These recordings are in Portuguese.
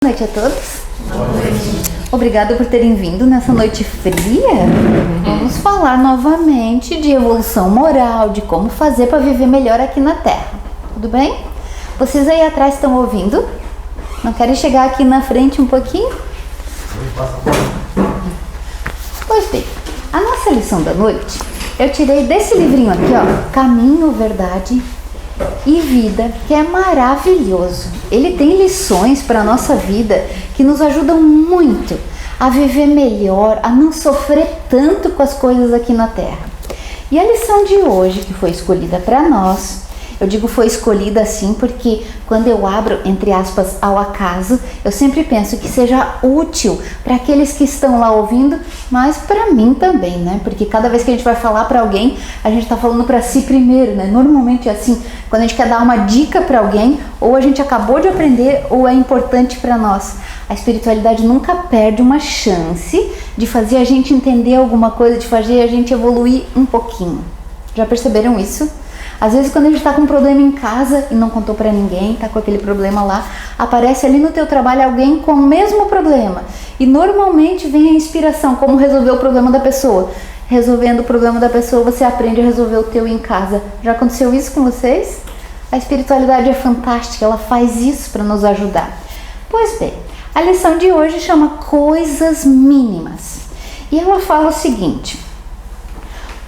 Boa noite a todos. Obrigada por terem vindo nessa noite fria. Vamos falar novamente de evolução moral, de como fazer para viver melhor aqui na Terra. Tudo bem? Vocês aí atrás estão ouvindo? Não querem chegar aqui na frente um pouquinho? Pois bem, a nossa lição da noite eu tirei desse livrinho aqui, ó, Caminho, Verdade e Vida, que é maravilhoso. Ele tem lições para a nossa vida que nos ajudam muito a viver melhor, a não sofrer tanto com as coisas aqui na Terra. E a lição de hoje, que foi escolhida para nós, eu digo foi escolhida assim porque quando eu abro, entre aspas, ao acaso, eu sempre penso que seja útil para aqueles que estão lá ouvindo, mas para mim também, né? Porque cada vez que a gente vai falar para alguém, a gente está falando para si primeiro, né? Normalmente é assim, quando a gente quer dar uma dica para alguém, ou a gente acabou de aprender, ou é importante para nós. A espiritualidade nunca perde uma chance de fazer a gente entender alguma coisa, de fazer a gente evoluir um pouquinho. Já perceberam isso? Às vezes quando a gente está com um problema em casa e não contou para ninguém, está com aquele problema lá, aparece ali no teu trabalho alguém com o mesmo problema. E normalmente vem a inspiração, como resolver o problema da pessoa. Resolvendo o problema da pessoa, você aprende a resolver o teu em casa. Já aconteceu isso com vocês? A espiritualidade é fantástica, ela faz isso para nos ajudar. Pois bem, a lição de hoje chama Coisas Mínimas. E ela fala o seguinte...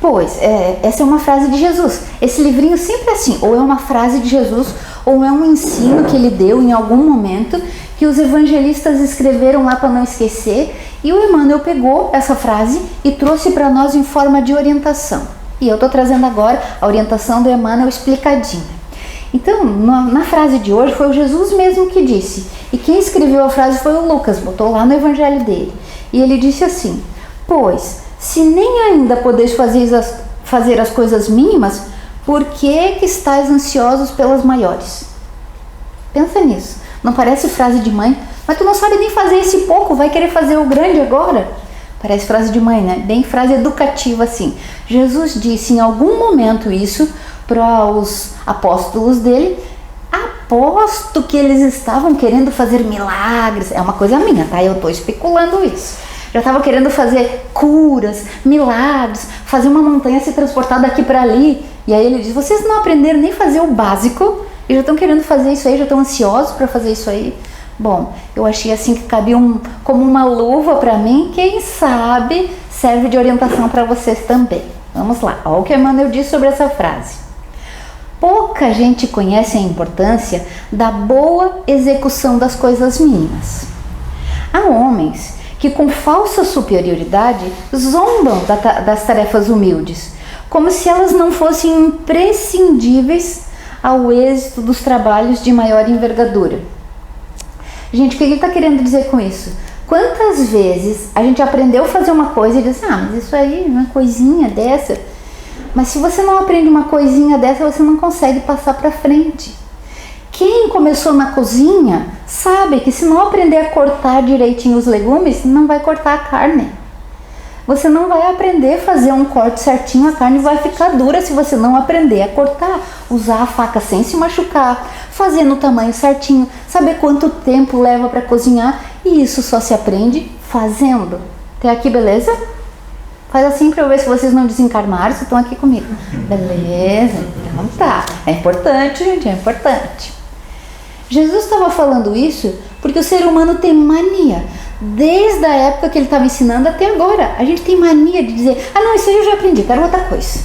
Pois, essa é uma frase de Jesus. Esse livrinho sempre é assim, ou é uma frase de Jesus, ou é um ensino que ele deu em algum momento, que os evangelistas escreveram lá para não esquecer, e o Emmanuel pegou essa frase e trouxe para nós em forma de orientação. E eu estou trazendo agora a orientação do Emmanuel explicadinha. Então, na frase de hoje foi o Jesus mesmo que disse, e quem escreveu a frase foi o Lucas, botou lá no evangelho dele. E ele disse assim, pois... Se nem ainda podeis fazer as coisas mínimas, por que estáis ansiosos pelas maiores? Pensa nisso. Não parece frase de mãe? Mas tu não sabe nem fazer esse pouco, vai querer fazer o grande agora? Parece frase de mãe, né? Bem frase educativa assim. Jesus disse em algum momento isso para os apóstolos dele. Aposto que eles estavam querendo fazer milagres. É uma coisa minha, tá? Eu estou especulando isso. Já estava querendo fazer curas, milagres, fazer uma montanha se transportar daqui para ali. E aí ele diz, vocês não aprenderam nem fazer o básico e já estão querendo fazer isso aí, já estão ansiosos para fazer isso aí. Bom, eu achei assim que cabia como uma luva para mim, quem sabe serve de orientação para vocês também. Vamos lá, olha o que Emmanuel diz sobre essa frase. Pouca gente conhece a importância da boa execução das coisas mínimas. Há homens que com falsa superioridade zombam das tarefas humildes, como se elas não fossem imprescindíveis ao êxito dos trabalhos de maior envergadura. Gente, o que ele está querendo dizer com isso? Quantas vezes a gente aprendeu a fazer uma coisa e diz, mas isso aí, uma coisinha dessa. Mas se você não aprende uma coisinha dessa, você não consegue passar para frente. Quem começou na cozinha sabe que se não aprender a cortar direitinho os legumes, não vai cortar a carne. Você não vai aprender a fazer um corte certinho, a carne vai ficar dura se você não aprender a cortar. Usar a faca sem se machucar, fazer no tamanho certinho, saber quanto tempo leva para cozinhar. E isso só se aprende fazendo. Até aqui, beleza? Faz assim para eu ver se vocês não desencarnaram, se estão aqui comigo. Beleza, então tá. É importante, gente, é importante. Jesus estava falando isso porque o ser humano tem mania. Desde a época que ele estava ensinando até agora. A gente tem mania de dizer, não, isso aí eu já aprendi, quero outra coisa.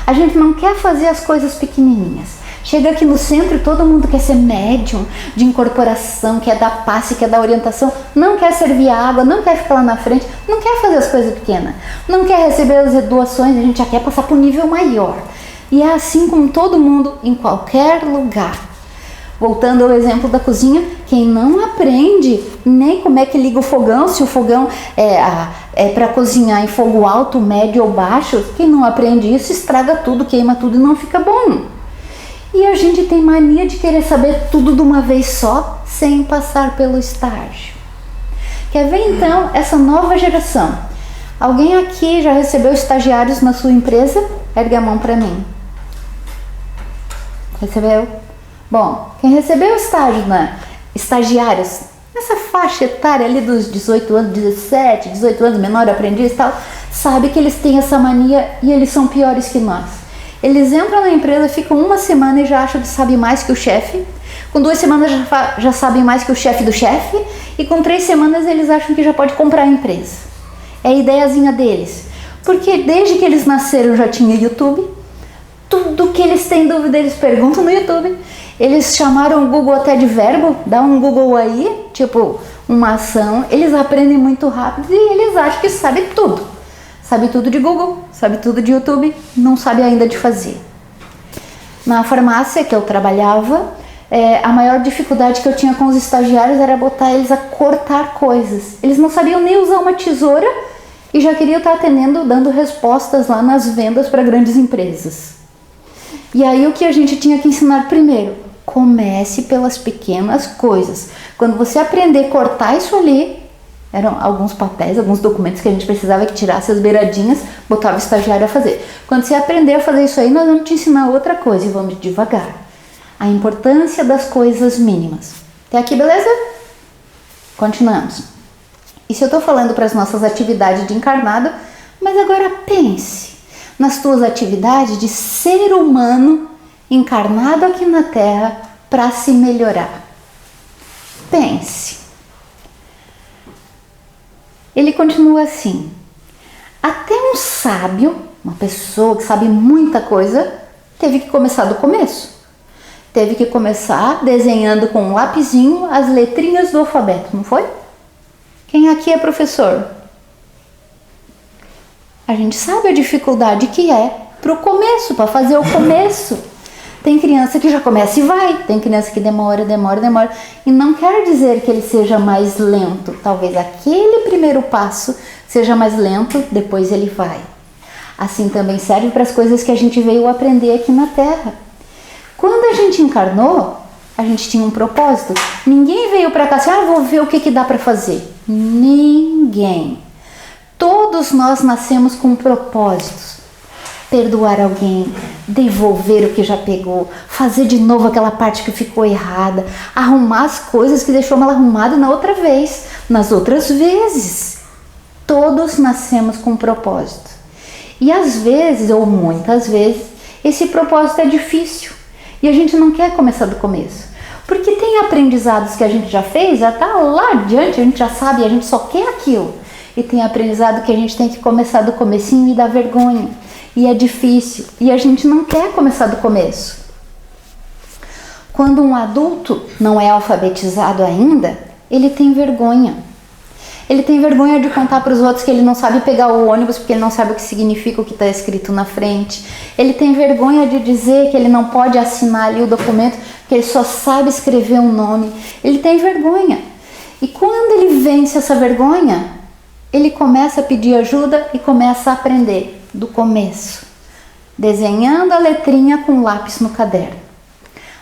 A gente não quer fazer as coisas pequenininhas. Chega aqui no centro e todo mundo quer ser médium de incorporação, quer dar passe, quer dar orientação, não quer servir água, não quer ficar lá na frente, não quer fazer as coisas pequenas, não quer receber as doações, a gente já quer passar para um nível maior. E é assim com todo mundo, em qualquer lugar. Voltando ao exemplo da cozinha, quem não aprende nem como é que liga o fogão, se o fogão é para cozinhar em fogo alto, médio ou baixo, quem não aprende isso estraga tudo, queima tudo e não fica bom. E a gente tem mania de querer saber tudo de uma vez só, sem passar pelo estágio. Quer ver então essa nova geração? Alguém aqui já recebeu estagiários na sua empresa? Ergue a mão para mim. Recebeu? Bom, quem recebeu estagiários nessa faixa etária ali dos 18 anos, 17, 18 anos, menor aprendiz e tal, sabe que eles têm essa mania e eles são piores que nós. Eles entram na empresa, ficam uma semana e já acham que sabem mais que o chefe. Com 2 semanas já sabem mais que o chefe do chefe. E com 3 semanas eles acham que já pode comprar a empresa. É a ideiazinha deles. Porque desde que eles nasceram já tinha YouTube. Tudo que eles têm dúvida eles perguntam no YouTube. Eles chamaram o Google até de verbo. Dá um Google aí, tipo uma ação. Eles aprendem muito rápido e eles acham que sabem tudo. Sabe tudo de Google, sabe tudo de YouTube, não sabe ainda de fazer. Na farmácia que eu trabalhava, a maior dificuldade que eu tinha com os estagiários era botar eles a cortar coisas. Eles não sabiam nem usar uma tesoura e já queriam estar atendendo, dando respostas lá nas vendas para grandes empresas. E aí o que a gente tinha que ensinar primeiro? Comece pelas pequenas coisas. Quando você aprender a cortar isso ali, eram alguns papéis, alguns documentos que a gente precisava que tirasse as beiradinhas, botava o estagiário a fazer. Quando você aprender a fazer isso aí, nós vamos te ensinar outra coisa e vamos devagar. A importância das coisas mínimas. Até aqui, beleza? Continuamos. Isso eu estou falando para as nossas atividades de encarnado, mas agora pense nas tuas atividades de ser humano encarnado aqui na Terra para se melhorar. Pense. Ele continua assim: até um sábio, uma pessoa que sabe muita coisa, teve que começar do começo. Teve que começar desenhando com um lapisinho as letrinhas do alfabeto, não foi? Quem aqui é professor? A gente sabe a dificuldade que é para o começo, para fazer o começo. Tem criança que já começa e vai, tem criança que demora. E não quer dizer que ele seja mais lento. Talvez aquele primeiro passo seja mais lento, depois ele vai. Assim também serve para as coisas que a gente veio aprender aqui na Terra. Quando a gente encarnou, a gente tinha um propósito. Ninguém veio para cá assim, vou ver o que dá para fazer. Ninguém. Todos nós nascemos com propósitos. Perdoar alguém, devolver o que já pegou, fazer de novo aquela parte que ficou errada, arrumar as coisas que deixou mal arrumado na outra vez, nas outras vezes. Todos nascemos com um propósito. E às vezes, ou muitas vezes, esse propósito é difícil e a gente não quer começar do começo. Porque tem aprendizados que a gente já fez, já está lá adiante, a gente já sabe e a gente só quer aquilo. E tem aprendizado que a gente tem que começar do comecinho e dá vergonha. E é difícil, e a gente não quer começar do começo. Quando um adulto não é alfabetizado ainda, ele tem vergonha. Ele tem vergonha de contar para os outros que ele não sabe pegar o ônibus porque ele não sabe o que significa o que está escrito na frente. Ele tem vergonha de dizer que ele não pode assinar ali o documento porque ele só sabe escrever um nome. Ele tem vergonha. E quando ele vence essa vergonha, ele começa a pedir ajuda e começa a aprender. Do começo, desenhando a letrinha com lápis no caderno.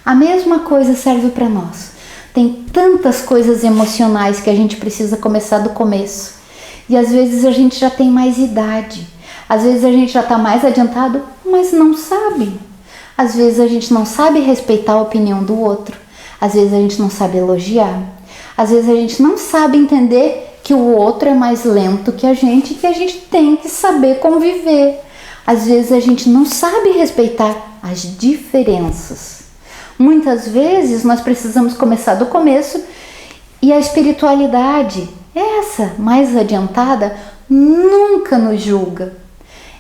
A mesma coisa serve para nós. Tem tantas coisas emocionais que a gente precisa começar do começo. E às vezes a gente já tem mais idade. Às vezes a gente já está mais adiantado, mas não sabe. Às vezes a gente não sabe respeitar a opinião do outro. Às vezes a gente não sabe elogiar. Às vezes a gente não sabe entender que o outro é mais lento que a gente tem que saber conviver. Às vezes a gente não sabe respeitar as diferenças. Muitas vezes nós precisamos começar do começo e a espiritualidade, essa mais adiantada, nunca nos julga.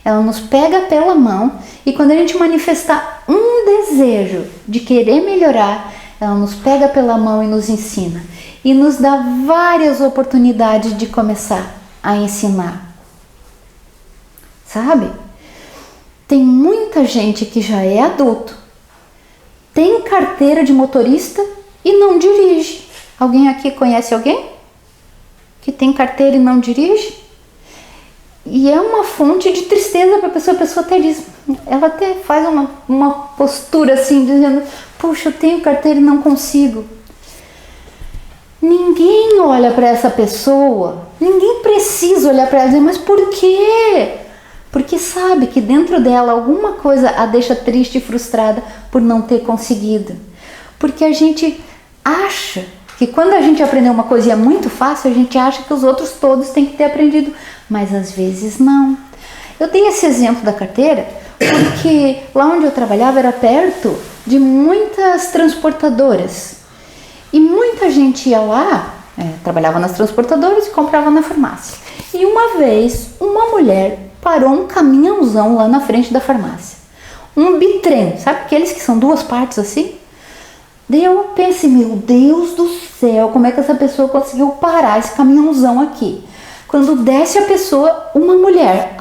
Ela nos pega pela mão e quando a gente manifestar um desejo de querer melhorar, ela nos pega pela mão e nos ensina. E nos dá várias oportunidades de começar a ensinar. Sabe? Tem muita gente que já é adulto, tem carteira de motorista e não dirige. Alguém aqui conhece alguém que tem carteira e não dirige? E é uma fonte de tristeza para a pessoa até diz, ela até faz uma postura assim, dizendo, puxa, eu tenho carteira e não consigo. Ninguém olha para essa pessoa, ninguém precisa olhar para ela e dizer, mas por quê? Porque sabe que dentro dela alguma coisa a deixa triste e frustrada por não ter conseguido. Porque a gente acha Que quando a gente aprendeu uma coisa e é muito fácil, a gente acha que os outros todos têm que ter aprendido, mas às vezes não. Eu dei esse exemplo da carteira porque lá onde eu trabalhava era perto de muitas transportadoras e muita gente ia lá, trabalhava nas transportadoras e comprava na farmácia. E uma vez uma mulher parou um caminhãozão lá na frente da farmácia, um bitrem, sabe aqueles que são duas partes assim? Daí eu pensei, meu Deus do céu, como é que essa pessoa conseguiu parar esse caminhãozão aqui? Quando desce a pessoa, uma mulher,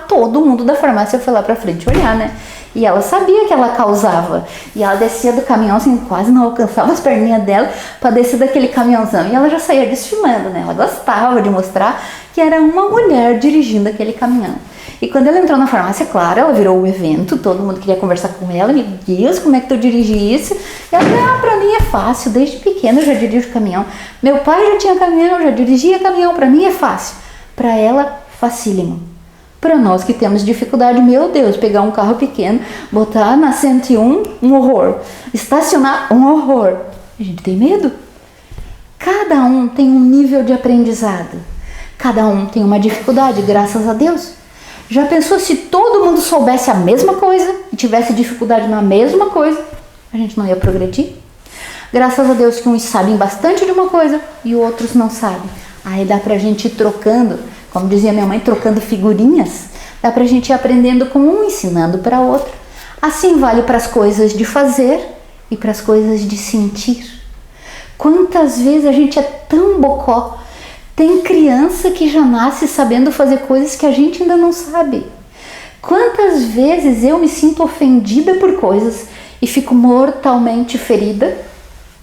todo mundo da farmácia foi lá pra frente olhar, né? E ela sabia que ela causava. E ela descia do caminhão, assim, quase não alcançava as perninhas dela pra descer daquele caminhãozão. E ela já saía desfilando, né? Ela gostava de mostrar que era uma mulher dirigindo aquele caminhão. E quando ela entrou na farmácia, claro, ela virou o evento, todo mundo queria conversar com ela. Meu Deus, como é que tu dirige isso? E ela, pra mim é fácil, desde pequena eu já dirijo caminhão. Meu pai já tinha caminhão, já dirigia caminhão, pra mim é fácil. Pra ela, facílimo. Para nós que temos dificuldade, meu Deus, pegar um carro pequeno, botar na 101, um horror. Estacionar, um horror. A gente tem medo. Cada um tem um nível de aprendizado. Cada um tem uma dificuldade, graças a Deus. Já pensou se todo mundo soubesse a mesma coisa e tivesse dificuldade na mesma coisa? A gente não ia progredir? Graças a Deus que uns sabem bastante de uma coisa e outros não sabem. Aí dá pra gente ir trocando, como dizia minha mãe, trocando figurinhas. Dá pra gente ir aprendendo com um, ensinando para outro. Assim vale para as coisas de fazer e para as coisas de sentir. Quantas vezes a gente é tão bocó. Tem criança que já nasce sabendo fazer coisas que a gente ainda não sabe. Quantas vezes eu me sinto ofendida por coisas e fico mortalmente ferida?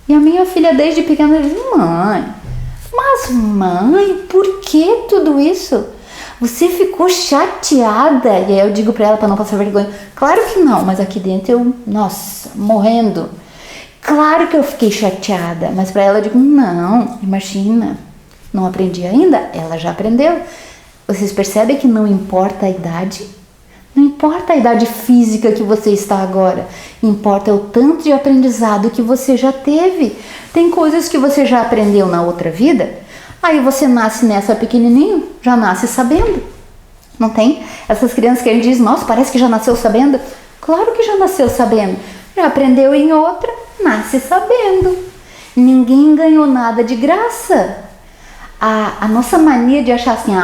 E a minha filha desde pequena diz, mãe, por que tudo isso? Você ficou chateada? E aí eu digo pra ela para não passar vergonha, claro que não, mas aqui dentro eu, morrendo. Claro que eu fiquei chateada, mas pra ela eu digo, não, imagina. Não aprendi ainda? Ela já aprendeu. Vocês percebem que não importa a idade? Não importa a idade física que você está agora. Importa o tanto de aprendizado que você já teve. Tem coisas que você já aprendeu na outra vida. Aí você nasce nessa pequenininho, já nasce sabendo. Não tem? Essas crianças que a gente diz, nossa, parece que já nasceu sabendo. Claro que já nasceu sabendo. Já aprendeu em outra, nasce sabendo. Ninguém ganhou nada de graça. A nossa mania de achar assim,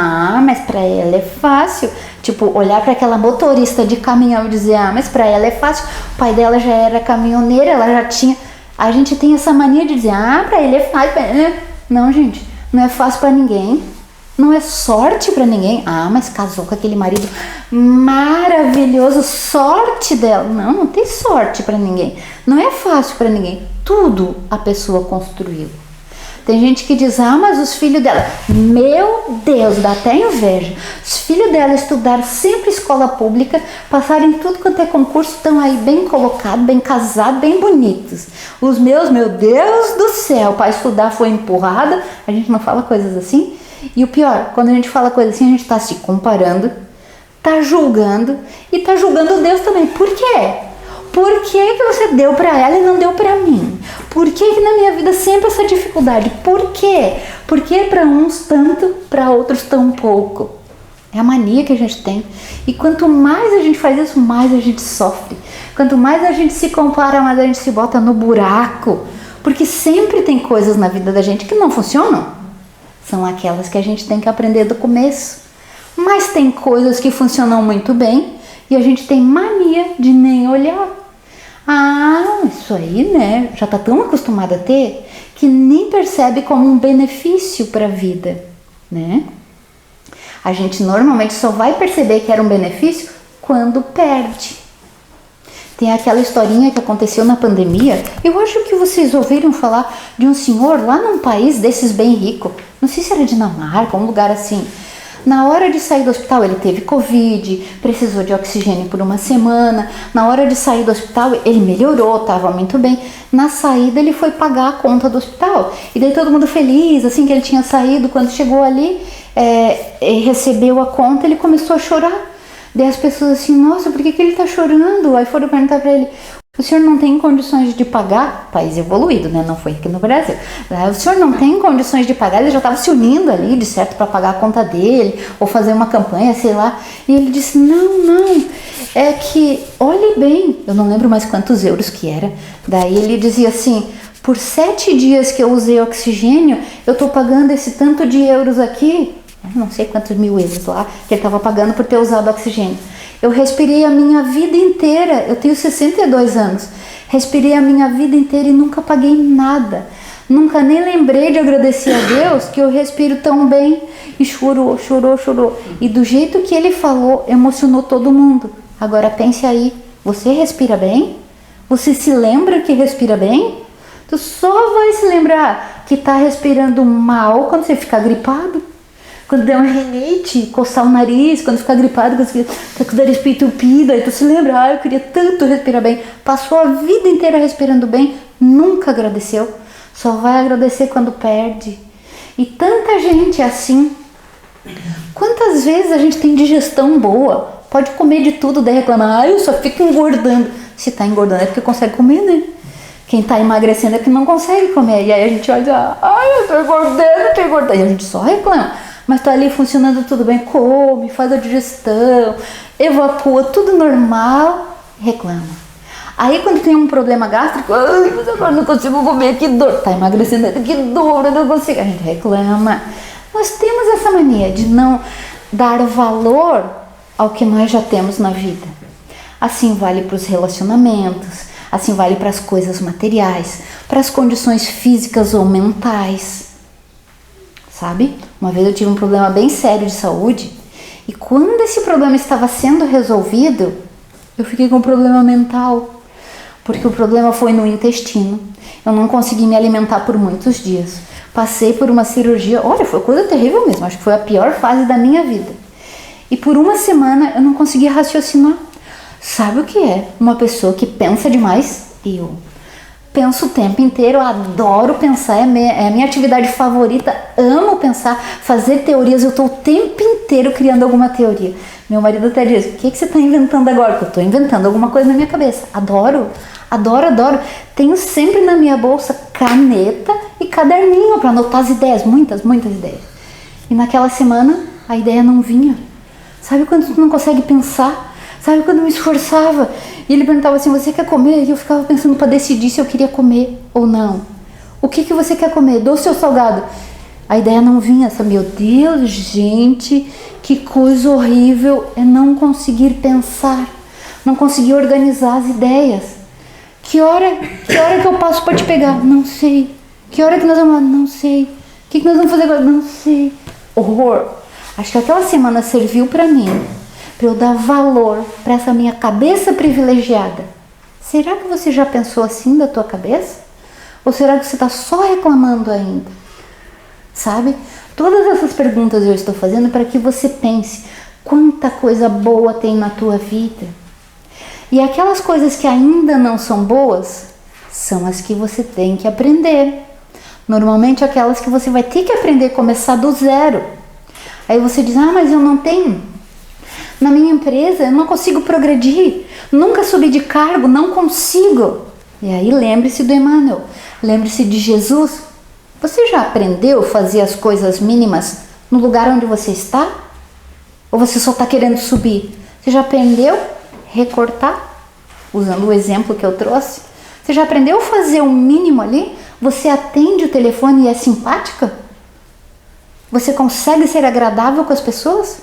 mas pra ela é fácil. Tipo, olhar para aquela motorista de caminhão e dizer, mas pra ela é fácil. O pai dela já era caminhoneiro, ela já tinha... A gente tem essa mania de dizer, pra ele é fácil. Não, gente, não é fácil pra ninguém. Não é sorte pra ninguém. Mas casou com aquele marido maravilhoso, sorte dela. Não tem sorte pra ninguém. Não é fácil pra ninguém. Tudo a pessoa construiu. Tem gente que diz, mas os filhos dela, meu Deus, dá até inveja. Os filhos dela estudaram sempre escola pública, passaram em tudo quanto é concurso, estão aí bem colocados, bem casados, bem bonitos. Os meus, meu Deus do céu, para estudar foi empurrada. A gente não fala coisas assim. E o pior, quando a gente fala coisas assim, a gente está se comparando, está julgando e está julgando Deus também. Por quê? Por que você deu para ela e não deu para mim? Por que na minha vida sempre essa dificuldade? Por quê? Por que para uns tanto, para outros tão pouco? É a mania que a gente tem. E quanto mais a gente faz isso, mais a gente sofre. Quanto mais a gente se compara, mais a gente se bota no buraco. Porque sempre tem coisas na vida da gente que não funcionam. São aquelas que a gente tem que aprender do começo. Mas tem coisas que funcionam muito bem e a gente tem mania de nem olhar. Isso aí, né? Já tá tão acostumada a ter que nem percebe como um benefício para a vida, né? A gente normalmente só vai perceber que era um benefício quando perde. Tem aquela historinha que aconteceu na pandemia. Eu acho que vocês ouviram falar de um senhor lá num país desses bem rico. Não sei se era Dinamarca, um lugar assim. Na hora de sair do hospital, ele teve Covid, precisou de oxigênio por uma semana. Na hora de sair do hospital, ele melhorou, estava muito bem. Na saída, ele foi pagar a conta do hospital. E daí todo mundo feliz, assim que ele tinha saído. Quando chegou ali, recebeu a conta, ele começou a chorar. Daí as pessoas assim, nossa, por que ele tá chorando? Aí foram perguntar pra ele, O senhor não tem condições de pagar, país evoluído, né? Não foi aqui no Brasil. O senhor não tem condições de pagar, ele já estava se unindo ali, de certo, para pagar a conta dele, ou fazer uma campanha, sei lá. E ele disse, não, é que, olhe bem, eu não lembro mais quantos euros que era. Daí ele dizia assim, por 7 dias que eu usei oxigênio, eu estou pagando esse tanto de euros aqui, não sei quantos mil euros lá, que ele estava pagando por ter usado oxigênio. Eu respirei a minha vida inteira, eu tenho 62 anos, respirei a minha vida inteira e nunca paguei nada. Nunca nem lembrei de agradecer a Deus que eu respiro tão bem. E chorou. E do jeito que ele falou, emocionou todo mundo. Agora pense aí, você respira bem? Você se lembra que respira bem? Tu só vai se lembrar que está respirando mal quando você ficar gripado. Quando der uma rinite, coçar o nariz, quando ficar gripado, quando você tá com o nariz entupido, aí tu se lembra, eu queria tanto respirar bem. Passou a vida inteira respirando bem, nunca agradeceu. Só vai agradecer quando perde. E tanta gente é assim. Quantas vezes a gente tem digestão boa, pode comer de tudo, daí reclamar, eu só fico engordando. Se tá engordando é porque consegue comer, né? Quem tá emagrecendo é porque não consegue comer. E aí a gente olha e diz, eu tô engordando. E a gente só reclama. Mas tá ali funcionando tudo bem, come, faz a digestão, evacua, tudo normal, reclama. Aí quando tem um problema gástrico, mas agora não consigo comer, que dor, tá emagrecendo, que dor, eu não consigo, a gente reclama. Nós temos essa mania de não dar valor ao que nós já temos na vida. Assim vale para os relacionamentos, assim vale para as coisas materiais, para as condições físicas ou mentais. Sabe? Uma vez eu tive um problema bem sério de saúde e quando esse problema estava sendo resolvido, eu fiquei com um problema mental, porque o problema foi no intestino. Eu não consegui me alimentar por muitos dias. Passei por uma cirurgia, olha, foi coisa terrível mesmo, acho que foi a pior fase da minha vida. E por uma semana eu não consegui raciocinar. Sabe o que é? Uma pessoa que pensa demais? Eu penso o tempo inteiro, eu adoro pensar, é a minha atividade favorita, amo pensar, fazer teorias, eu estou o tempo inteiro criando alguma teoria. Meu marido até diz, o que você está inventando agora? Porque eu estou inventando alguma coisa na minha cabeça. Adoro. Tenho sempre na minha bolsa caneta e caderninho para anotar as ideias, muitas ideias. E naquela semana a ideia não vinha. Sabe quando tu não consegue pensar? Sabe quando eu me esforçava? E ele perguntava assim, você quer comer? E eu ficava pensando para decidir se eu queria comer ou não. O que você quer comer? Doce ou salgado? A ideia não vinha, sabe? Meu Deus, gente, que coisa horrível é não conseguir pensar, não conseguir organizar as ideias. Que hora que eu passo para te pegar? Não sei. Que hora que nós vamos? Não sei. O que nós vamos fazer agora? Não sei. Horror. Acho que aquela semana serviu para mim, para eu dar valor para essa minha cabeça privilegiada. Será que você já pensou assim da tua cabeça? Ou será que você está só reclamando ainda? Sabe? Todas essas perguntas eu estou fazendo para que você pense quanta coisa boa tem na tua vida. E aquelas coisas que ainda não são boas são as que você tem que aprender. Normalmente aquelas que você vai ter que aprender a começar do zero. Aí você diz, mas eu não tenho. Na minha empresa eu não consigo progredir, nunca subi de cargo, não consigo. E aí lembre-se do Emmanuel, lembre-se de Jesus. Você já aprendeu a fazer as coisas mínimas no lugar onde você está? Ou você só está querendo subir? Você já aprendeu a recortar, usando o exemplo que eu trouxe? Você já aprendeu a fazer o mínimo ali? Você atende o telefone e é simpática? Você consegue ser agradável com as pessoas?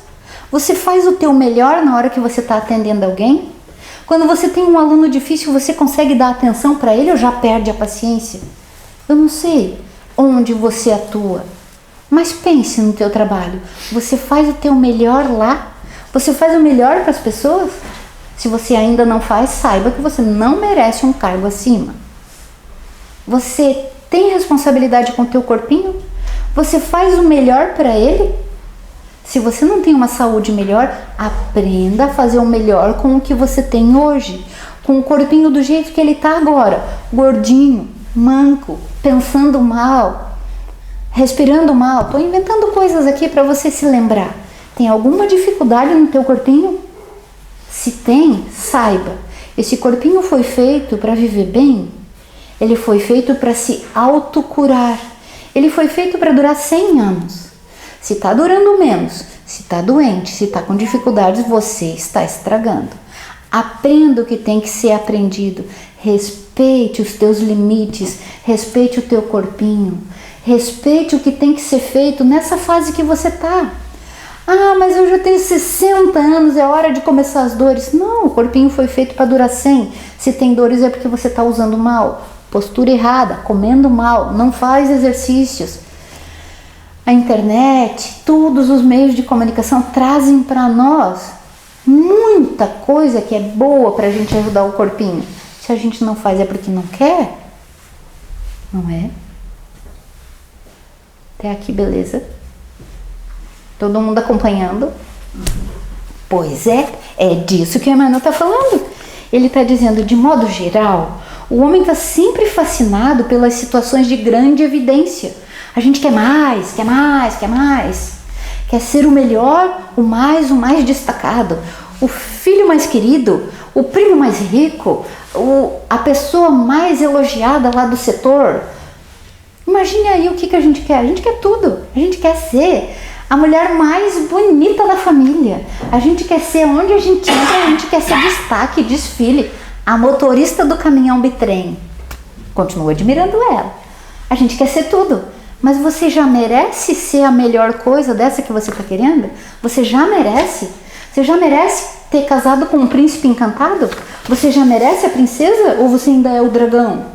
Você faz o teu melhor na hora que você está atendendo alguém? Quando você tem um aluno difícil, você consegue dar atenção para ele ou já perde a paciência? Eu não sei onde você atua, mas pense no teu trabalho. Você faz o teu melhor lá? Você faz o melhor para as pessoas? Se você ainda não faz, saiba que você não merece um cargo acima. Você tem responsabilidade com o teu corpinho? Você faz o melhor para ele? Se você não tem uma saúde melhor, aprenda a fazer o melhor com o que você tem hoje. Com o corpinho do jeito que ele está agora. Gordinho, manco, pensando mal, respirando mal. Estou inventando coisas aqui para você se lembrar. Tem alguma dificuldade no teu corpinho? Se tem, saiba Esse corpinho foi feito para viver bem? Ele foi feito para se autocurar. Ele foi feito para durar 100 anos. Se está durando menos, se está doente, se está com dificuldades, você está estragando. Aprenda o que tem que ser aprendido. Respeite os teus limites, respeite o teu corpinho, respeite o que tem que ser feito nessa fase que você está. Ah, mas eu já tenho 60 anos, é hora de começar as dores. Não, o corpinho foi feito para durar 100. Se tem dores é porque você está usando mal, postura errada, comendo mal, não faz exercícios. A internet, todos os meios de comunicação trazem para nós muita coisa que é boa para a gente ajudar o corpinho. Se a gente não faz é porque não quer? Não é? Até aqui, beleza? Todo mundo acompanhando? Pois é disso que o Emmanuel está falando. Ele está dizendo, de modo geral, o homem está sempre fascinado pelas situações de grande evidência. A gente quer mais, quer mais, quer mais. Quer ser o melhor, o mais destacado, o filho mais querido, o primo mais rico, a pessoa mais elogiada lá do setor. Imagine aí o que a gente quer. A gente quer tudo. A gente quer ser a mulher mais bonita da família. A gente quer ser onde a gente entra, a gente quer ser destaque, desfile. A motorista do caminhão bitrem. Continuo admirando ela. A gente quer ser tudo. Mas você já merece ser a melhor coisa dessa que você está querendo? Você já merece? Você já merece ter casado com um príncipe encantado? Você já merece a princesa ou você ainda é o dragão?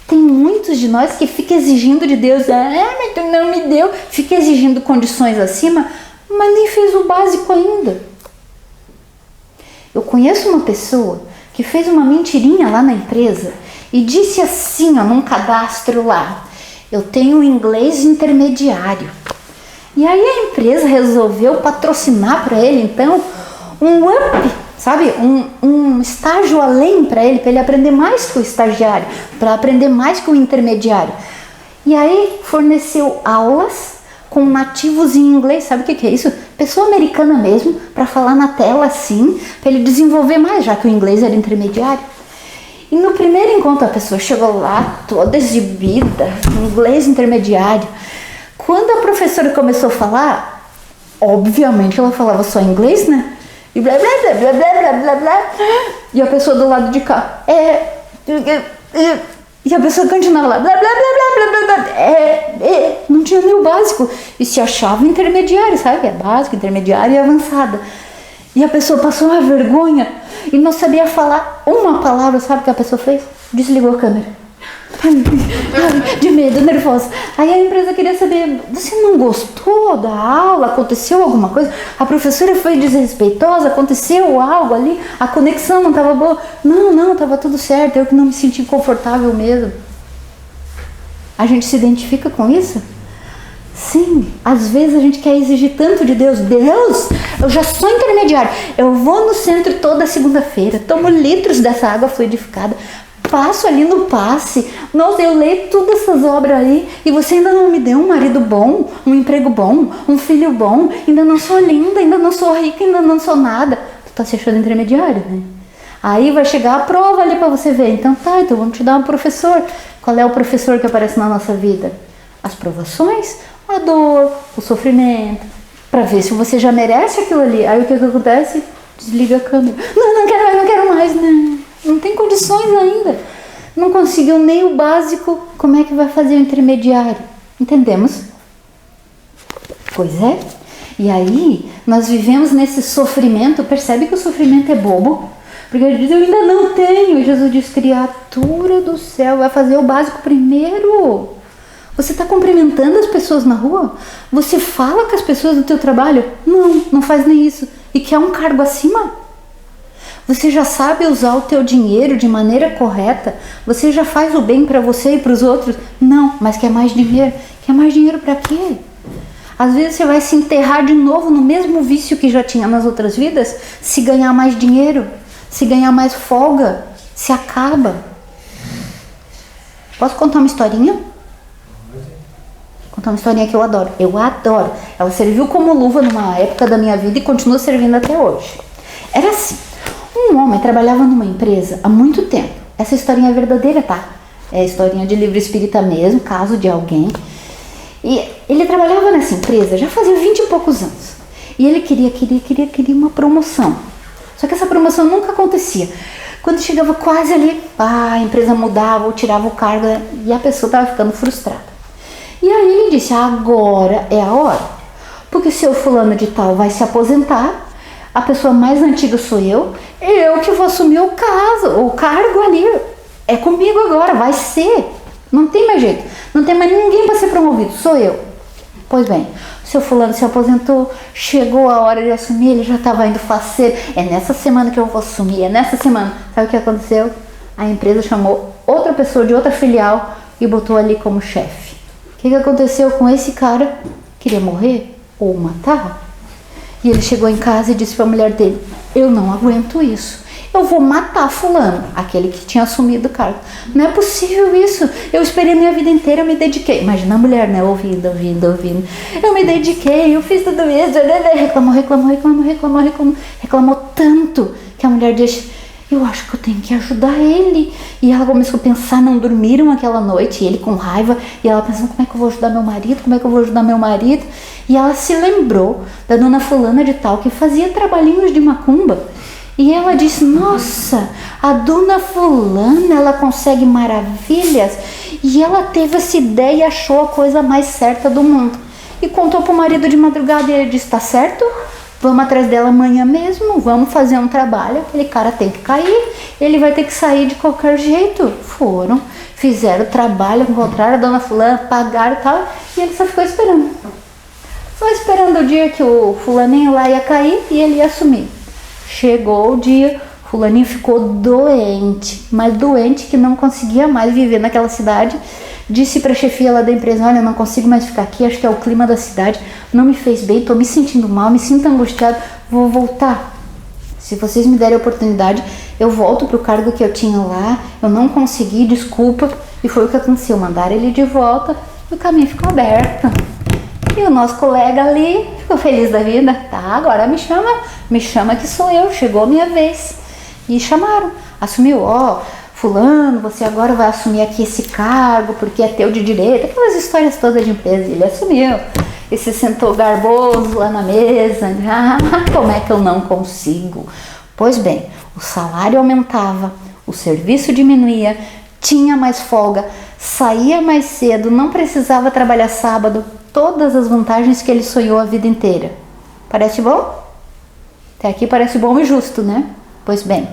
Tem muitos de nós que ficam exigindo de Deus, mas tu não me deu, fica exigindo condições acima, mas nem fez o básico ainda. Eu conheço uma pessoa que fez uma mentirinha lá na empresa e disse assim, num cadastro lá, eu tenho inglês intermediário. E aí a empresa resolveu patrocinar para ele, então, um up, sabe? Um estágio além para ele aprender mais que o estagiário, para aprender mais que o intermediário. E aí forneceu aulas com nativos em inglês, sabe o que é isso? Pessoa americana mesmo, para falar na tela assim, para ele desenvolver mais, já que o inglês era intermediário. E no primeiro encontro a pessoa chegou lá toda exibida, inglês intermediário. Quando a professora começou a falar, obviamente ela falava só inglês, né? E blá blá blá blá blá blá blá blá. E a pessoa do lado de cá, e a pessoa continuava lá, blá blá blá blá blá blá, não tinha nem o básico. E se achava intermediário, sabe? É básico, intermediário e avançada. E a pessoa passou uma vergonha e não sabia falar uma palavra, sabe o que a pessoa fez? Desligou a câmera. De medo, nervosa. Aí a empresa queria saber, você não gostou da aula? Aconteceu alguma coisa? A professora foi desrespeitosa? Aconteceu algo ali? A conexão não estava boa? Não, estava tudo certo, eu que não me senti confortável mesmo. A gente se identifica com isso? Sim, às vezes a gente quer exigir tanto de Deus. Deus, eu já sou intermediário. Eu vou no centro toda segunda-feira, tomo litros dessa água fluidificada, passo ali no passe. Nossa, eu leio todas essas obras aí e você ainda não me deu um marido bom, um emprego bom, um filho bom. Ainda não sou linda, ainda não sou rica, ainda não sou nada. Tu tá se achando intermediário, né? Aí vai chegar a prova ali pra você ver. Então vamos te dar um professor. Qual é o professor que aparece na nossa vida? As provações, a dor, o sofrimento, para ver se você já merece aquilo ali. Aí o que acontece? Desliga a câmera. Não quero mais, não tem condições ainda. Não conseguiu nem o básico, como é que vai fazer o intermediário? Entendemos? Pois é. E aí, nós vivemos nesse sofrimento. Percebe que o sofrimento é bobo? Porque ele diz, eu ainda não tenho. E Jesus diz, criatura do céu, vai fazer o básico primeiro. Você está cumprimentando as pessoas na rua? Você fala com as pessoas do teu trabalho? Não faz nem isso. E quer um cargo acima? Você já sabe usar o teu dinheiro de maneira correta? Você já faz o bem para você e para os outros? Não, mas quer mais dinheiro. Quer mais dinheiro para quê? Às vezes você vai se enterrar de novo no mesmo vício que já tinha nas outras vidas, se ganhar mais dinheiro, se ganhar mais folga, se acaba. Posso contar uma historinha? Contar uma historinha que eu adoro. Eu adoro. Ela serviu como luva numa época da minha vida e continua servindo até hoje. Era assim. Um homem trabalhava numa empresa há muito tempo. Essa historinha é verdadeira, tá? É a historinha de livro espírita mesmo, caso de alguém. E ele trabalhava nessa empresa já fazia 20 e poucos anos. E ele queria uma promoção. Só que essa promoção nunca acontecia. Quando chegava quase ali, a empresa mudava ou tirava o cargo e a pessoa estava ficando frustrada. E aí ele disse, agora é a hora. Porque se o fulano de tal vai se aposentar, a pessoa mais antiga sou eu que vou assumir o cargo ali. É comigo agora, vai ser. Não tem mais jeito. Não tem mais ninguém para ser promovido, sou eu. Pois bem, o seu fulano se aposentou, chegou a hora de assumir, ele já estava indo faceiro. É nessa semana que eu vou assumir, é nessa semana. Sabe o que aconteceu? A empresa chamou outra pessoa de outra filial e botou ali como chefe. O que aconteceu com esse cara? Queria morrer ou matar? E ele chegou em casa e disse para a mulher dele, eu não aguento isso. Eu vou matar fulano, aquele que tinha assumido o cargo. Não é possível isso. Eu esperei minha vida inteira, eu me dediquei. Imagina a mulher, né? Ouvindo. Eu me dediquei, eu fiz tudo isso. Reclamou tanto que a mulher disse, eu acho que eu tenho que ajudar ele. E ela começou a pensar, não dormiram aquela noite. E ele com raiva, e ela pensando, como é que eu vou ajudar meu marido? E ela se lembrou da dona fulana de tal, que fazia trabalhinhos de macumba. E ela disse, nossa, a dona fulana, ela consegue maravilhas. E ela teve essa ideia e achou a coisa mais certa do mundo. E contou pro marido de madrugada e ele disse, tá certo? Vamos atrás dela amanhã mesmo, vamos fazer um trabalho. Aquele cara tem que cair, ele vai ter que sair de qualquer jeito. Foram, fizeram o trabalho, encontraram a dona fulana, pagaram e tal. E ele só ficou esperando. Só esperando o dia que o fulaninho lá ia cair e ele ia assumir. Chegou o dia, fulaninho ficou doente, mas doente que não conseguia mais viver naquela cidade. Disse para a chefia lá da empresa, olha, eu não consigo mais ficar aqui, acho que é o clima da cidade, não me fez bem, estou me sentindo mal, me sinto angustiado, vou voltar. Se vocês me derem a oportunidade, eu volto para o cargo que eu tinha lá, eu não consegui, desculpa. E foi o que aconteceu, mandaram ele de volta e o caminho ficou aberto. E o nosso colega ali ficou feliz da vida. Tá, agora me chama que sou eu, chegou a minha vez. E chamaram, assumiu, fulano, você agora vai assumir aqui esse cargo, porque é teu de direito. Aquelas histórias todas de empresa, ele assumiu. E se sentou garboso lá na mesa. Como é que eu não consigo? Pois bem, o salário aumentava, o serviço diminuía, tinha mais folga, saía mais cedo, não precisava trabalhar sábado. Todas as vantagens que ele sonhou a vida inteira. Parece bom? Até aqui parece bom e justo, né? Pois bem,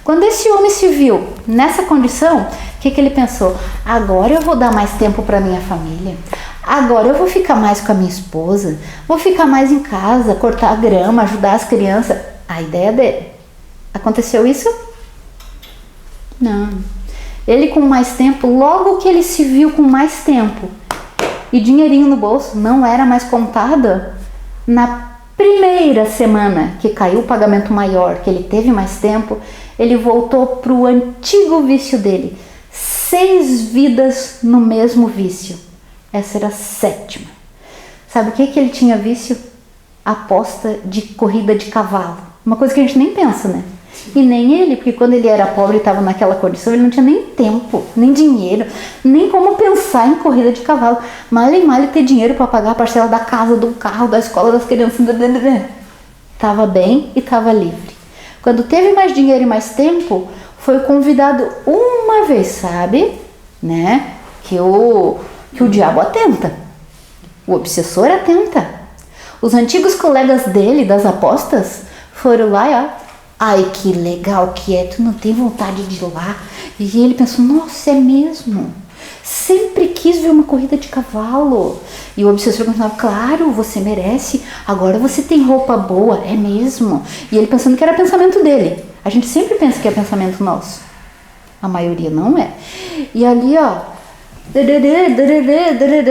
quando esse homem se viu nessa condição, o que ele pensou? Agora eu vou dar mais tempo para minha família. Agora eu vou ficar mais com a minha esposa. Vou ficar mais em casa, cortar a grama, ajudar as crianças. A ideia dele. Aconteceu isso? Não. Ele com mais tempo, logo que ele se viu com mais tempo, e dinheirinho no bolso, não era mais contada. Na primeira semana que caiu o pagamento maior, que ele teve mais tempo, ele voltou para o antigo vício dele. 6 vidas no mesmo vício. Essa era a 7ª. Sabe o que ele tinha vício? Aposta de corrida de cavalo. Uma coisa que a gente nem pensa, né? E nem ele, porque quando ele era pobre e estava naquela condição, ele não tinha nem tempo, nem dinheiro, nem como pensar em corrida de cavalo. Mal e mal ter dinheiro para pagar a parcela da casa, do carro, da escola das crianças. Estava bem e estava livre. Quando teve mais dinheiro e mais tempo, foi convidado uma vez, sabe? Né? Que o diabo atenta. O obsessor atenta. Os antigos colegas dele, das apostas, foram lá e ai, que legal que é, tu não tem vontade de ir lá? E ele pensou, nossa, é mesmo? Sempre quis ver uma corrida de cavalo. E o obsessor continuava, claro, você merece, agora você tem roupa boa, é mesmo? E ele pensando que era pensamento dele. A gente sempre pensa que é pensamento nosso. A maioria não é. E ali,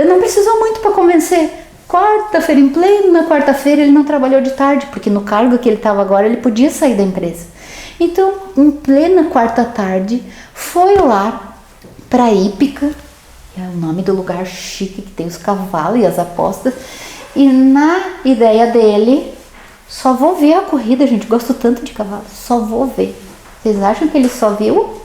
não precisou muito para convencer. Quarta-feira, em plena quarta-feira, ele não trabalhou de tarde, porque no cargo que ele estava agora, ele podia sair da empresa. Então, em plena quarta-tarde, foi lá para Ípica, é o nome do lugar chique que tem os cavalos e as apostas, e na ideia dele, Só vou ver a corrida, gente. Gosto tanto de cavalo. Só vou ver. Vocês acham que ele só viu?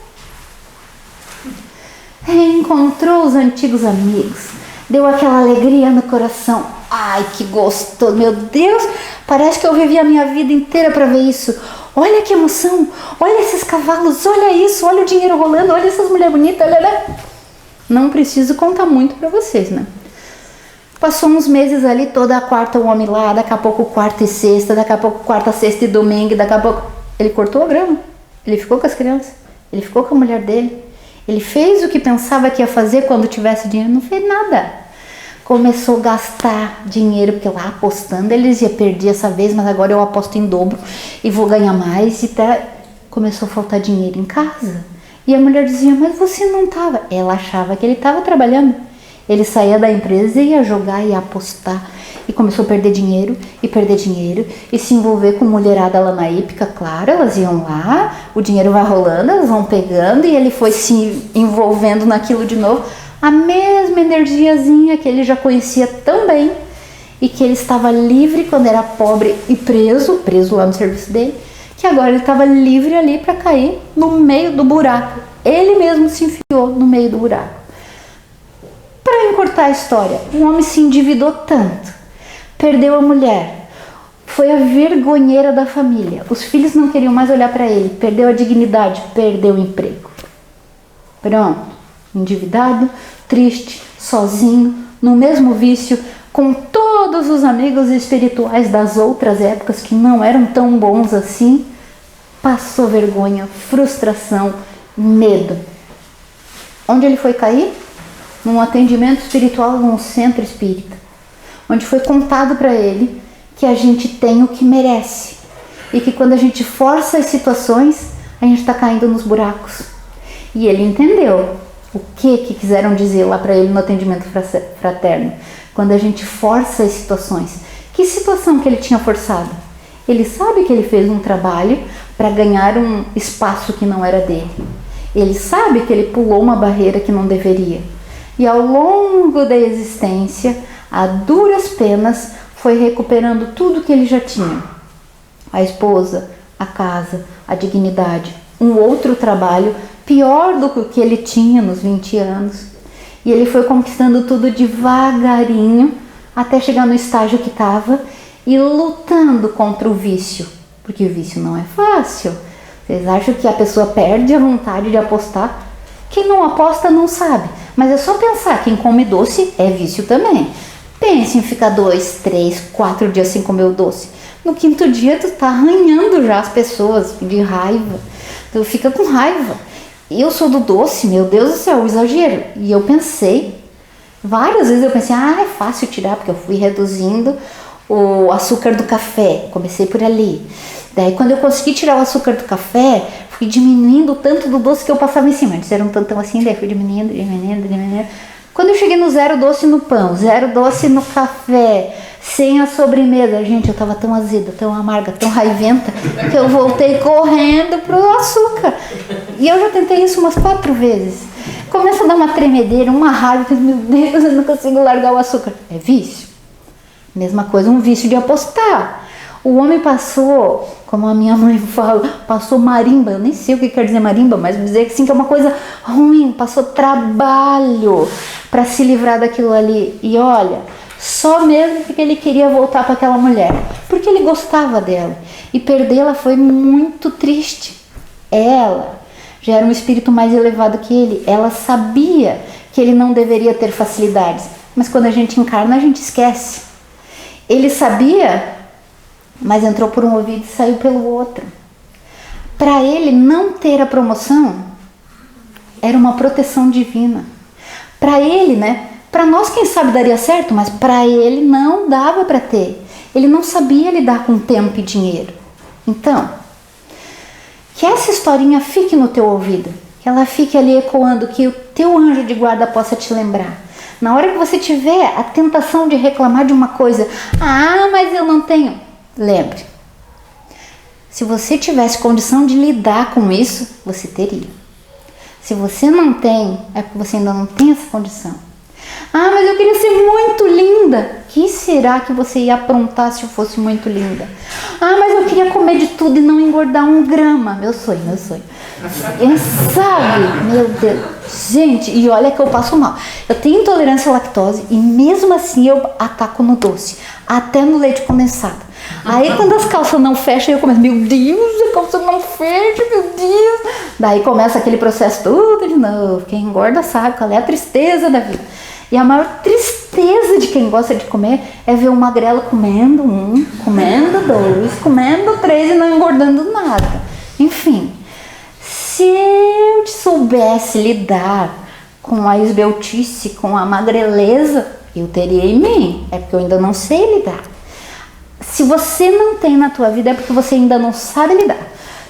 Reencontrou os antigos amigos. Deu aquela alegria no coração. Ai, que gostoso. Meu Deus, parece que eu vivi a minha vida inteira para ver isso. Olha que emoção. Olha esses cavalos. Olha isso. Olha o dinheiro rolando. Olha essas mulheres bonitas. Olha. Não preciso contar muito para vocês, né? Passou uns meses ali, toda a quarta o homem lá, daqui a pouco quarta e sexta, daqui a pouco quarta, sexta e domingo, daqui a pouco... Ele cortou a grama, ele ficou com as crianças, ele ficou com a mulher dele, ele fez o que pensava que ia fazer quando tivesse dinheiro, não fez nada. Começou a gastar dinheiro, porque lá apostando eles iam perder essa vez, mas agora eu aposto em dobro e vou ganhar mais. E começou a faltar dinheiro em casa. E a mulher dizia, mas você não estava. Ela achava que ele estava trabalhando. Ele saía da empresa e ia jogar, ia apostar. E começou a perder dinheiro, e se envolver com mulherada lá na hípica. Claro, elas iam lá, o dinheiro vai rolando, elas vão pegando, e ele foi se envolvendo naquilo de novo. A mesma energiazinha que ele já conhecia tão bem, e que ele estava livre quando era pobre e preso lá no serviço dele, que agora ele estava livre ali para cair no meio do buraco. Ele mesmo se enfiou no meio do buraco. Para encurtar a história, o homem se endividou tanto, perdeu a mulher, foi a vergonheira da família, os filhos não queriam mais olhar para ele, perdeu a dignidade, perdeu o emprego. Pronto, endividado, triste, sozinho, no mesmo vício, com todos os amigos espirituais das outras épocas que não eram tão bons assim, passou vergonha, frustração, medo. Onde ele foi cair? Num atendimento espiritual num centro espírita, onde foi contado para ele que a gente tem o que merece e que quando a gente força as situações, a gente está caindo nos buracos. E ele entendeu o que quiseram dizer lá para ele no atendimento fraterno. Quando a gente força as situações. Que situação que ele tinha forçado? Ele sabe que ele fez um trabalho para ganhar um espaço que não era dele. Ele sabe que ele pulou uma barreira que não deveria. E ao longo da existência, a duras penas, foi recuperando tudo que ele já tinha. A esposa, a casa, a dignidade, um outro trabalho, pior do que o que ele tinha nos 20 anos. E ele foi conquistando tudo devagarinho, até chegar no estágio que estava e lutando contra o vício. Porque o vício não é fácil. Vocês acham que a pessoa perde a vontade de apostar? Quem não aposta não sabe. Mas é só pensar, quem come doce é vício também. Pense em ficar 2, 3, 4 dias sem comer o doce. No quinto dia tu tá arranhando já as pessoas de raiva. Tu fica com raiva. Eu sou do doce, meu Deus do céu, exagero. E eu pensei, várias vezes eu pensei, é fácil tirar, porque eu fui reduzindo o açúcar do café. Comecei por ali. Daí quando eu consegui tirar o açúcar do café, fui diminuindo o tanto do doce que eu passava em cima. Antes era um tantão assim, daí fui diminuindo. Quando eu cheguei no 0 doce no pão, 0 doce no café, sem a sobremesa, gente, eu tava tão azeda, tão amarga, tão raiventa, que eu voltei correndo pro açúcar. E eu já tentei isso umas 4 vezes. Começa a dar uma tremedeira, uma raiva, meu Deus, eu não consigo largar o açúcar. É vício. Mesma coisa, um vício de apostar. O homem passou, como a minha mãe fala, passou marimba. Eu nem sei o que quer dizer marimba, mas dizer que sim, que é uma coisa ruim. Passou trabalho para se livrar daquilo ali. E olha, só mesmo porque ele queria voltar para aquela mulher. Porque ele gostava dela. E perdê-la foi muito triste. Ela já era um espírito mais elevado que ele. Ela sabia que ele não deveria ter facilidades. Mas quando a gente encarna, a gente esquece. Ele sabia, mas entrou por um ouvido e saiu pelo outro. Para ele não ter a promoção era uma proteção divina. Para ele, né? Para nós quem sabe daria certo, mas para ele não dava para ter. Ele não sabia lidar com tempo e dinheiro. Então, que essa historinha fique no teu ouvido, que ela fique ali ecoando, que o teu anjo de guarda possa te lembrar. Na hora que você tiver a tentação de reclamar de uma coisa, mas eu não tenho. Lembre, se você tivesse condição de lidar com isso, você teria. Se você não tem, é porque você ainda não tem essa condição. Ah, mas eu queria ser muito linda. O que será que você ia aprontar se eu fosse muito linda? Ah, mas eu queria comer de tudo e não engordar 1 grama. Meu sonho. Sabe? Meu Deus. Gente, e olha que eu passo mal. Eu tenho intolerância à lactose e mesmo assim eu ataco no doce. Até no leite condensado. Aí quando as calças não fecham, eu começo, meu Deus, a calça não fecha, meu Deus. Daí começa aquele processo tudo de novo. Quem engorda sabe qual é a tristeza da vida. E a maior tristeza de quem gosta de comer é ver um magrelo comendo 1, comendo 2, comendo 3 e não engordando nada. Enfim, se eu soubesse lidar com a esbeltice, com a magreleza, eu teria em mim. É porque eu ainda não sei lidar. Se você não tem na tua vida é porque você ainda não sabe lidar.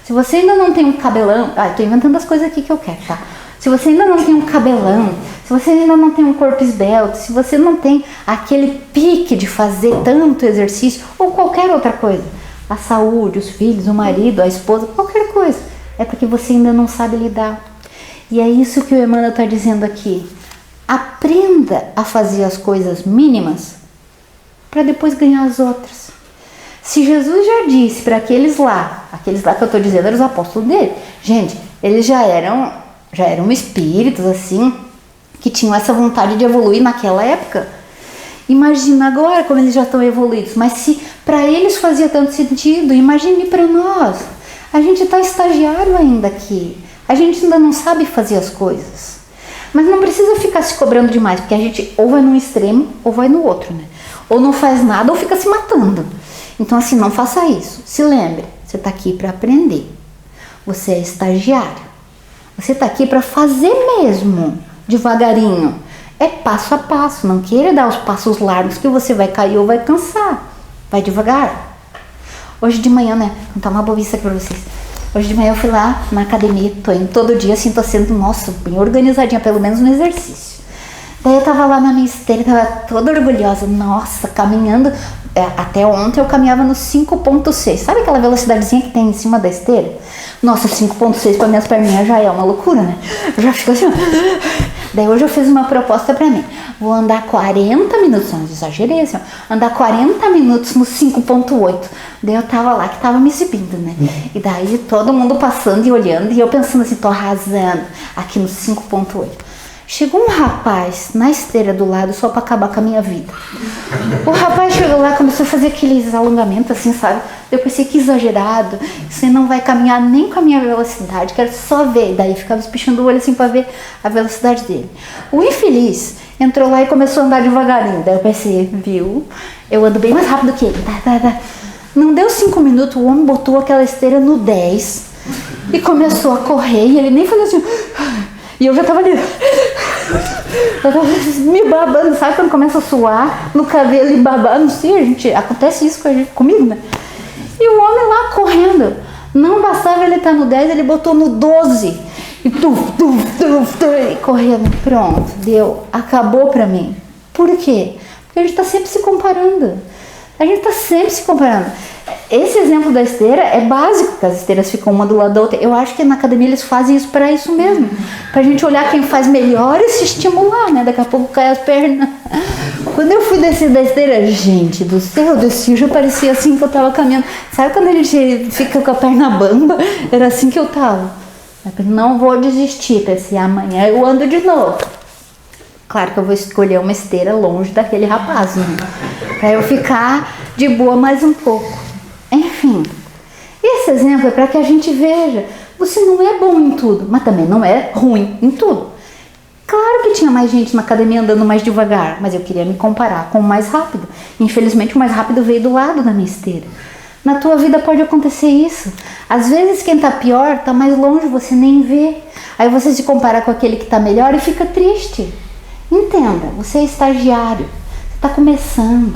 Se você ainda não tem um cabelão... tô inventando as coisas aqui que eu quero, tá? Se você ainda não tem um cabelão, se você ainda não tem um corpo esbelto, se você não tem aquele pique de fazer tanto exercício ou qualquer outra coisa, a saúde, os filhos, o marido, a esposa, qualquer coisa, é porque você ainda não sabe lidar. E é isso que o Emmanuel está dizendo aqui. Aprenda a fazer as coisas mínimas para depois ganhar as outras. Se Jesus já disse para aqueles lá que eu estou dizendo eram os apóstolos dele, gente, eles já eram espíritos assim, que tinham essa vontade de evoluir naquela época. Imagina agora como eles já estão evoluídos. Mas se para eles fazia tanto sentido, imagine para nós. A gente está estagiário ainda aqui. A gente ainda não sabe fazer as coisas. Mas não precisa ficar se cobrando demais, porque a gente ou vai num extremo ou vai no outro, né? Ou não faz nada ou fica se matando. Então assim, não faça isso. Se lembre, você está aqui para aprender. Você é estagiário. Você está aqui para fazer mesmo, devagarinho. É passo a passo, não queira dar os passos largos que você vai cair ou vai cansar. Vai devagar. Hoje de manhã, né, vou contar uma bobiça aqui para vocês. Hoje de manhã eu fui lá na academia, tô indo todo dia, assim, tô sendo, nossa, bem organizadinha, pelo menos no exercício. Daí eu tava lá na minha esteira, tava toda orgulhosa, nossa, caminhando. Até ontem eu caminhava no 5.6. Sabe aquela velocidadezinha que tem em cima da esteira? Nossa, 5.6 para minhas perninhas já é uma loucura, né? Eu já fico assim. Daí hoje eu fiz uma proposta para mim. Vou andar 40 minutos, não exagerei assim, andar 40 minutos no 5.8. Daí eu tava lá que tava me exibindo, né? E daí todo mundo passando e olhando e eu pensando assim, tô arrasando aqui no 5.8. Chegou um rapaz na esteira do lado só para acabar com a minha vida. O rapaz chegou lá, começou a fazer aqueles alongamentos assim, sabe? Eu pensei, que exagerado, você não vai caminhar nem com a minha velocidade, quero só ver. Daí ficava espichando o olho assim para ver a velocidade dele. O infeliz entrou lá e começou a andar devagarinho. Daí eu pensei, viu? Eu ando bem mais rápido que ele. Não deu 5 minutos, o homem botou aquela esteira no 10 e começou a correr e ele nem fazia assim... E eu já tava ali, eu tava me babando, sabe quando começa a suar no cabelo e babar? Não sei, acontece isso comigo, né? E o homem lá correndo, não bastava ele estar no 10, ele botou no 12. E e correndo, pronto, deu, acabou pra mim. Por quê? Porque a gente tá sempre se comparando. Esse exemplo da esteira é básico, que as esteiras ficam uma do lado da outra. Eu acho que na academia eles fazem isso para isso mesmo. Pra gente olhar quem faz melhor e se estimular, né? Daqui a pouco cai as pernas. Quando eu fui descer da esteira, gente do céu, eu desci, já parecia assim que eu tava caminhando. Sabe quando a gente fica com a perna bamba? Era assim que eu tava. Não vou desistir, pensei, amanhã eu ando de novo. Claro que eu vou escolher uma esteira longe daquele rapaz, né? Pra eu ficar de boa mais um pouco. Enfim, esse exemplo é para que a gente veja, você não é bom em tudo, mas também não é ruim em tudo. Claro que tinha mais gente na academia andando mais devagar, mas eu queria me comparar com o mais rápido. Infelizmente o mais rápido veio do lado da minha esteira. Na tua vida pode acontecer isso. Às vezes quem tá pior tá mais longe, você nem vê. Aí você se compara com aquele que tá melhor e fica triste. Entenda, você é estagiário, você tá começando.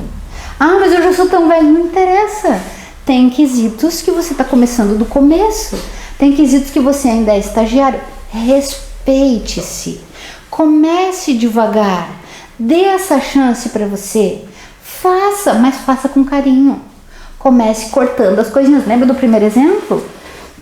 Ah, mas eu já sou tão velho, não interessa. Tem quesitos que você está começando do começo. Tem quesitos que você ainda é estagiário. Respeite-se. Comece devagar. Dê essa chance para você. Faça, mas faça com carinho. Comece cortando as coisinhas. Lembra do primeiro exemplo?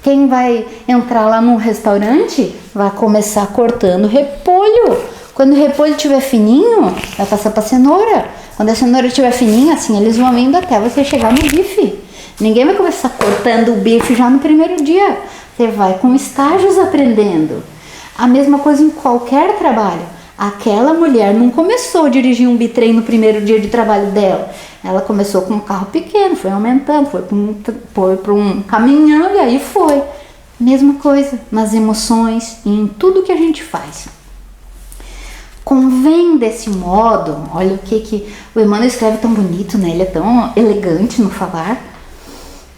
Quem vai entrar lá num restaurante vai começar cortando repolho. Quando o repolho estiver fininho, vai passar para cenoura. Quando a cenoura estiver fininha, assim, eles vão indo até você chegar no bife. Ninguém vai começar cortando o bife já no primeiro dia. Você vai com estágios aprendendo. A mesma coisa em qualquer trabalho. Aquela mulher não começou a dirigir um bitrem no primeiro dia de trabalho dela. Ela começou com um carro pequeno, foi aumentando, foi para um caminhão e aí foi. Mesma coisa nas emoções e em tudo que a gente faz. Convém desse modo, olha o que o Emmanuel escreve tão bonito, né? Ele é tão elegante no falar.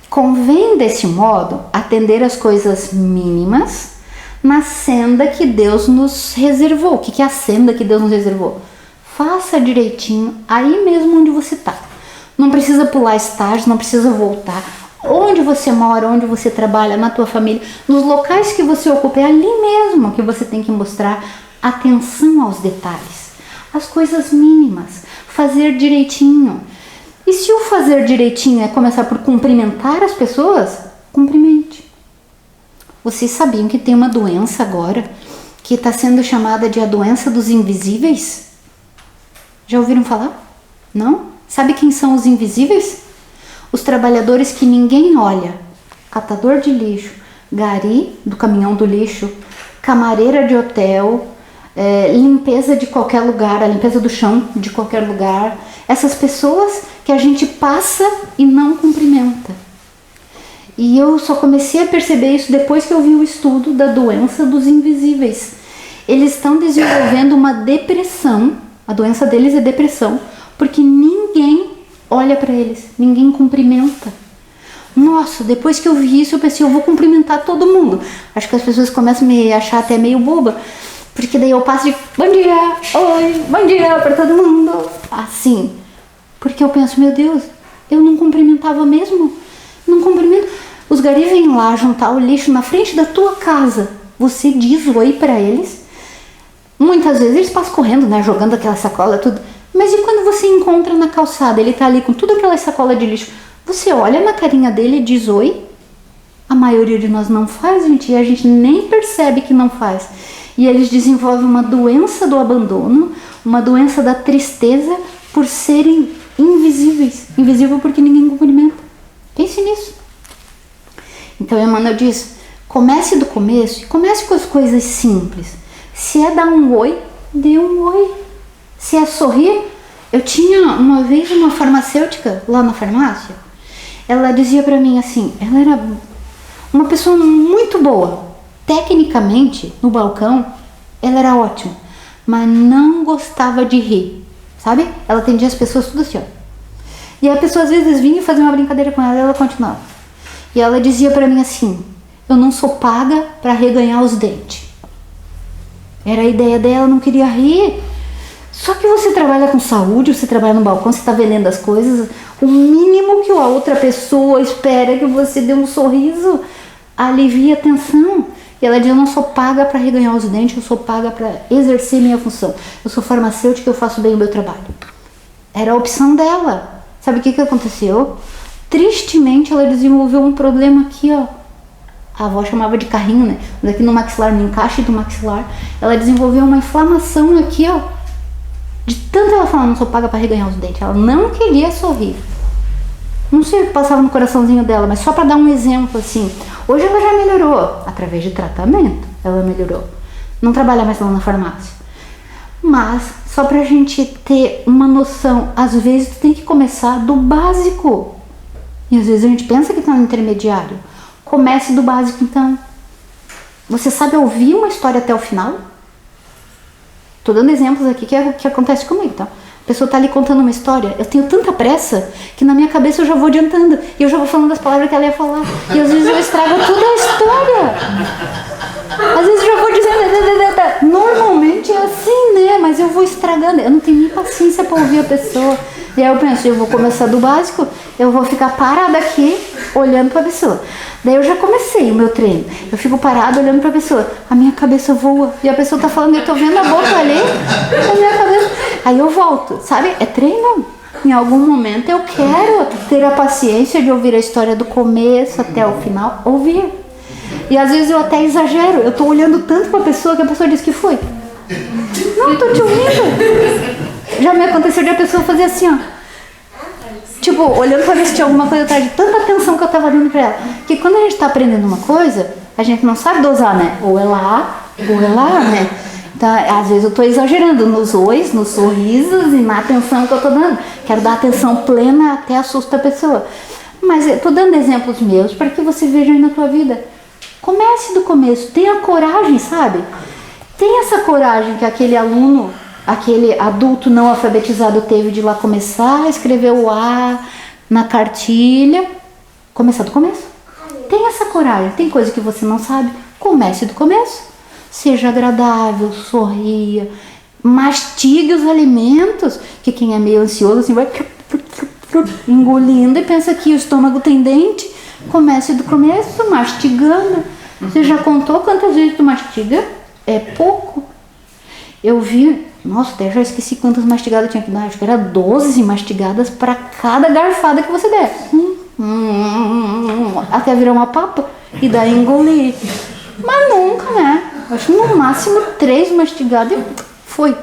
Convém desse modo atender as coisas mínimas na senda que Deus nos reservou. O que é a senda que Deus nos reservou? Faça direitinho aí mesmo onde você está. Não precisa pular estágios, não precisa voltar. Onde você mora, onde você trabalha, na tua família, nos locais que você ocupa, é ali mesmo que você tem que mostrar atenção aos detalhes, as coisas mínimas, fazer direitinho. E se o fazer direitinho é começar por cumprimentar as pessoas, cumprimente. Vocês sabiam que tem uma doença agora que está sendo chamada de a doença dos invisíveis? Já ouviram falar? Não? Sabe quem são os invisíveis? Os trabalhadores que ninguém olha. Catador de lixo, gari do caminhão do lixo, camareira de hotel, limpeza de qualquer lugar, a limpeza do chão de qualquer lugar. Essas pessoas que a gente passa e não cumprimenta. E eu só comecei a perceber isso depois que eu vi o estudo da doença dos invisíveis. Eles estão desenvolvendo uma depressão, a doença deles é depressão, porque ninguém olha para eles, ninguém cumprimenta. Nossa, depois que eu vi isso eu pensei, eu vou cumprimentar todo mundo. Acho que as pessoas começam a me achar até meio boba, porque daí eu passo de bom dia, oi, bom dia para todo mundo, assim. Porque eu penso, meu Deus, eu não cumprimentava mesmo, não cumprimento. Os garis vêm lá juntar o lixo na frente da tua casa, você diz oi para eles. Muitas vezes eles passam correndo, né, jogando aquela sacola, tudo. Mas e quando você encontra na calçada, ele tá ali com tudo aquela sacola de lixo, você olha na carinha dele e diz oi? A maioria de nós não faz, gente, e a gente nem percebe que não faz. E eles desenvolvem uma doença do abandono, uma doença da tristeza por serem invisíveis. Invisível porque ninguém cumprimenta. Pense nisso. Então Emmanuel diz, comece do começo e comece com as coisas simples. Se é dar um oi, dê um oi. Se é sorrir, eu tinha uma vez uma farmacêutica lá na farmácia, ela dizia pra mim assim, ela era uma pessoa muito boa, tecnicamente no balcão ela era ótima, mas não gostava de rir, sabe? Ela atendia as pessoas tudo assim, ó. E a pessoa às vezes vinha fazer uma brincadeira com ela e ela continuava. E ela dizia pra mim assim, eu não sou paga pra reganhar os dentes. Era a ideia dela, não queria rir. Só que você trabalha com saúde, você trabalha no balcão, você está vendendo as coisas, o mínimo que a outra pessoa espera é que você dê um sorriso, alivia a tensão. E ela diz, eu não sou paga para reganhar os dentes, eu sou paga para exercer minha função. Eu sou farmacêutica, eu faço bem o meu trabalho. Era a opção dela. Sabe o que aconteceu? Tristemente ela desenvolveu um problema aqui, ó. A avó chamava de carrinho, né? Mas aqui no maxilar, no encaixe do maxilar, ela desenvolveu uma inflamação aqui, ó. De tanto ela falar, não sou paga para reganhar os dentes, ela não queria sorrir. Não sei o que passava no coraçãozinho dela, mas só para dar um exemplo assim. Hoje ela já melhorou, através de tratamento, ela melhorou. Não trabalha mais lá na farmácia. Mas, só pra gente ter uma noção, às vezes tu tem que começar do básico. E às vezes a gente pensa que tá no intermediário. Comece do básico então. Você sabe ouvir uma história até o final? Tô dando exemplos aqui que acontece comigo, tá? A pessoa tá ali contando uma história, eu tenho tanta pressa que na minha cabeça eu já vou adiantando e eu já vou falando as palavras que ela ia falar. E às vezes eu estrago toda a história. Às vezes eu já vou dizendo, normalmente é assim, né? Mas eu vou estragando, eu não tenho nem paciência pra ouvir a pessoa. E aí eu penso, eu vou começar do básico, eu vou ficar parada aqui olhando pra pessoa. Daí eu já comecei o meu treino. Eu fico parada olhando pra pessoa. A minha cabeça voa. E a pessoa tá falando, eu tô vendo a boca ali. A minha cabeça. Aí eu volto, sabe? É treino. Em algum momento eu quero ter a paciência de ouvir a história do começo até o final. Ouvir. E às vezes eu até exagero. Eu tô olhando tanto pra pessoa que a pessoa diz que foi. Não, tô te ouvindo. Já me aconteceu de a pessoa fazer assim, ó. Tipo, olhando pra ver se tinha alguma coisa atrás de tanta atenção que eu tava dando pra ela. Que quando a gente tá aprendendo uma coisa, a gente não sabe dosar, né? Ou é lá, né? Então, às vezes eu tô exagerando nos ois, nos sorrisos e na atenção que eu tô dando. Quero dar atenção plena até assusta a pessoa. Mas eu tô dando exemplos meus para que você veja aí na tua vida. Comece do começo, tenha coragem, sabe? Tenha essa coragem que aquele aluno, aquele adulto não alfabetizado teve de lá começar a escrever o A na cartilha. Começar do começo. Tenha essa coragem. Tem coisa que você não sabe, comece do começo. Seja agradável, sorria, mastigue os alimentos, que quem é meio ansioso assim vai engolindo e pensa que o estômago tem dente. Comece do começo, mastigando. Você já contou quantas vezes tu mastiga? É pouco. Eu vi, nossa, até já esqueci quantas mastigadas eu tinha que dar. Acho que era 12 mastigadas para cada garfada que você der. Até virar uma papa e daí engolir. Mas nunca, né? Acho que no máximo 3 mastigadas e foi.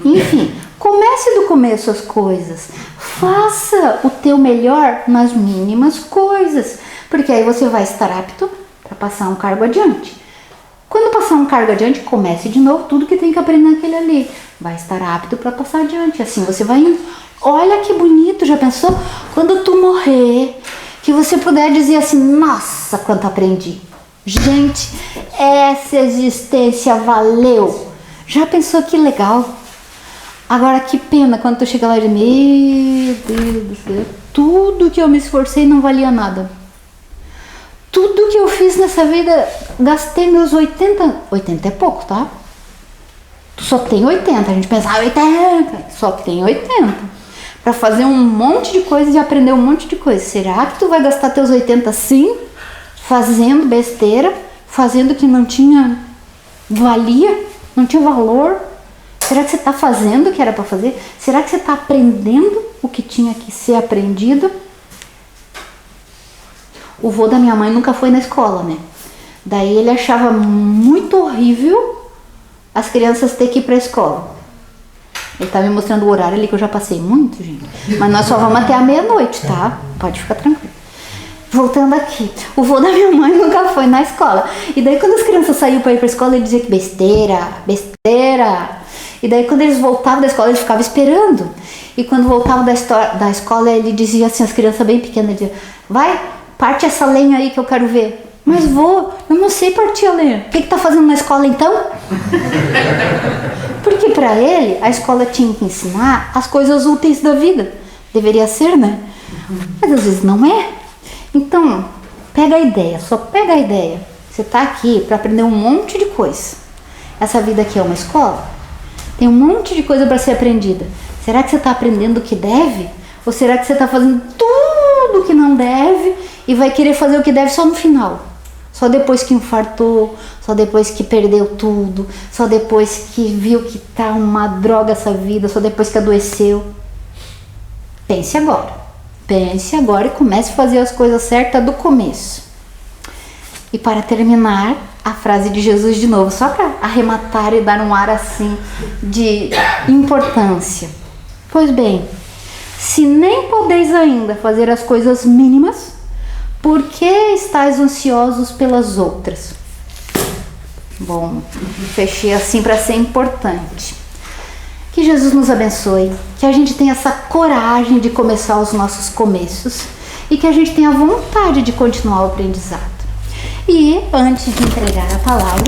Enfim, comece do começo as coisas. Faça o teu melhor nas mínimas coisas. Porque aí você vai estar apto para passar um cargo adiante. Quando passar um cargo adiante, comece de novo tudo que tem que aprender naquele ali. Vai estar apto para passar adiante. Assim você vai indo. Olha que bonito, já pensou? Quando tu morrer, que você puder dizer assim, nossa, quanto aprendi. Gente, essa existência valeu. Já pensou que legal? Agora que pena quando tu chega lá e diz, meu Deus do céu, tudo que eu me esforcei não valia nada. Tudo que eu fiz nessa vida, gastei meus 80 é pouco, tá? Tu só tem 80, a gente pensa, 80, só tem 80. Pra fazer um monte de coisas e aprender um monte de coisa. Será que tu vai gastar teus 80 sim? Fazendo besteira, fazendo que não tinha valia, não tinha valor? Será que você está fazendo o que era para fazer? Será que você está aprendendo o que tinha que ser aprendido? O vô da minha mãe nunca foi na escola, né? Daí ele achava muito horrível as crianças ter que ir para a escola. Ele tá me mostrando o horário ali que eu já passei muito, gente. Mas nós só vamos até a meia-noite, tá? Pode ficar tranquilo. Voltando aqui, o vô da minha mãe nunca foi na escola. E daí quando as crianças saíam para ir para a escola, ele dizia que besteira. E daí quando eles voltavam da escola, ele ficava esperando. E quando voltavam da escola, ele dizia assim, as crianças bem pequenas, ele dizia, vai, parte essa lenha aí que eu quero ver. Mas vô, eu não sei partir a lenha. O que tá fazendo na escola então? Porque para ele, a escola tinha que ensinar as coisas úteis da vida. Deveria ser, né? Mas às vezes não é. Então, pega a ideia, só pega a ideia. Você tá aqui para aprender um monte de coisa. Essa vida aqui é uma escola. Tem um monte de coisa para ser aprendida. Será que você está aprendendo o que deve? Ou será que você está fazendo tudo o que não deve e vai querer fazer o que deve só no final? Só depois que infartou, só depois que perdeu tudo, só depois que viu que tá uma droga essa vida, só depois que adoeceu. Pense agora e comece a fazer as coisas certas do começo. E para terminar, a frase de Jesus de novo, só para arrematar e dar um ar assim de importância. Pois bem, se nem podeis ainda fazer as coisas mínimas, por que estáis ansiosos pelas outras? Bom, fechei assim para ser importante. Que Jesus nos abençoe, que a gente tenha essa coragem de começar os nossos começos e que a gente tenha vontade de continuar o aprendizado. E antes de entregar a palavra,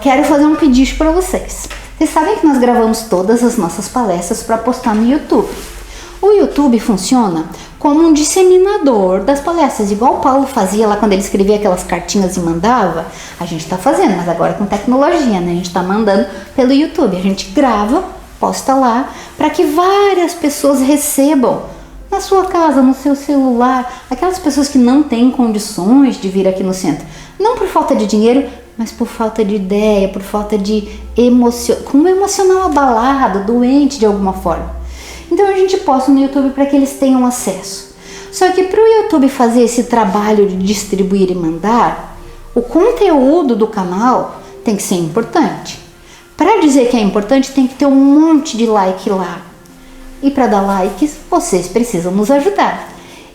quero fazer um pedido para vocês. Vocês sabem que nós gravamos todas as nossas palestras para postar no YouTube. O YouTube funciona como um disseminador das palestras, igual o Paulo fazia lá quando ele escrevia aquelas cartinhas e mandava. A gente está fazendo, mas agora com tecnologia, né? A gente está mandando pelo YouTube. A gente grava, posta lá, para que várias pessoas recebam na sua casa, no seu celular, aquelas pessoas que não têm condições de vir aqui no centro. Não por falta de dinheiro, mas por falta de ideia, por falta de com um emocional abalado, doente de alguma forma. Então a gente posta no YouTube para que eles tenham acesso. Só que para o YouTube fazer esse trabalho de distribuir e mandar, o conteúdo do canal tem que ser importante. Para dizer que é importante, tem que ter um monte de like lá. E para dar likes, vocês precisam nos ajudar.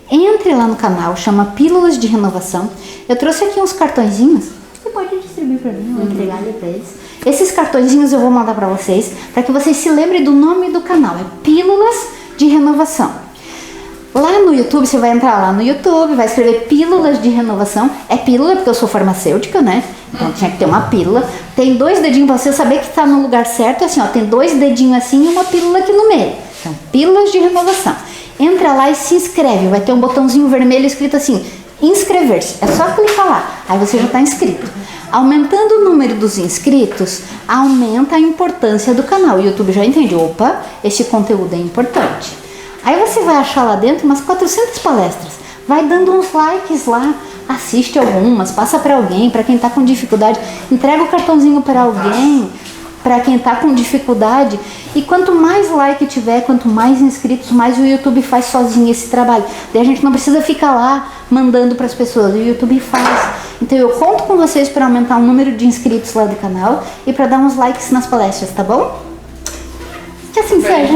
Entre lá no canal, chama Pílulas de Renovação. Eu trouxe aqui uns cartõezinhos. Você pode distribuir para mim, eu vou entregar ali para eles. Esses cartõezinhos eu vou mandar para vocês, para que vocês se lembrem do nome do canal. É Pílulas de Renovação. Lá no YouTube, você vai entrar lá no YouTube, vai escrever Pílulas de Renovação. É pílula porque eu sou farmacêutica, né? Então tinha que ter uma pílula. Tem 2 dedinhos para você saber que está no lugar certo. Assim, ó, tem 2 dedinhos assim e uma pílula aqui no meio. Então, Pílulas de Renovação. Entra lá e se inscreve. Vai ter um botãozinho vermelho escrito assim, inscrever-se. É só clicar lá. Aí você já está inscrito. Aumentando o número dos inscritos, aumenta a importância do canal. O YouTube já entende. Opa, esse conteúdo é importante. Aí você vai achar lá dentro umas 400 palestras. Vai dando uns likes lá, assiste algumas, passa para alguém, para quem está com dificuldade, entrega o cartãozinho para alguém, para quem está com dificuldade. E quanto mais like tiver, quanto mais inscritos, mais o YouTube faz sozinho esse trabalho. Daí a gente não precisa ficar lá mandando para as pessoas, o YouTube faz. Então eu conto com vocês para aumentar o número de inscritos lá do canal e para dar uns likes nas palestras, tá bom? Que assim seja.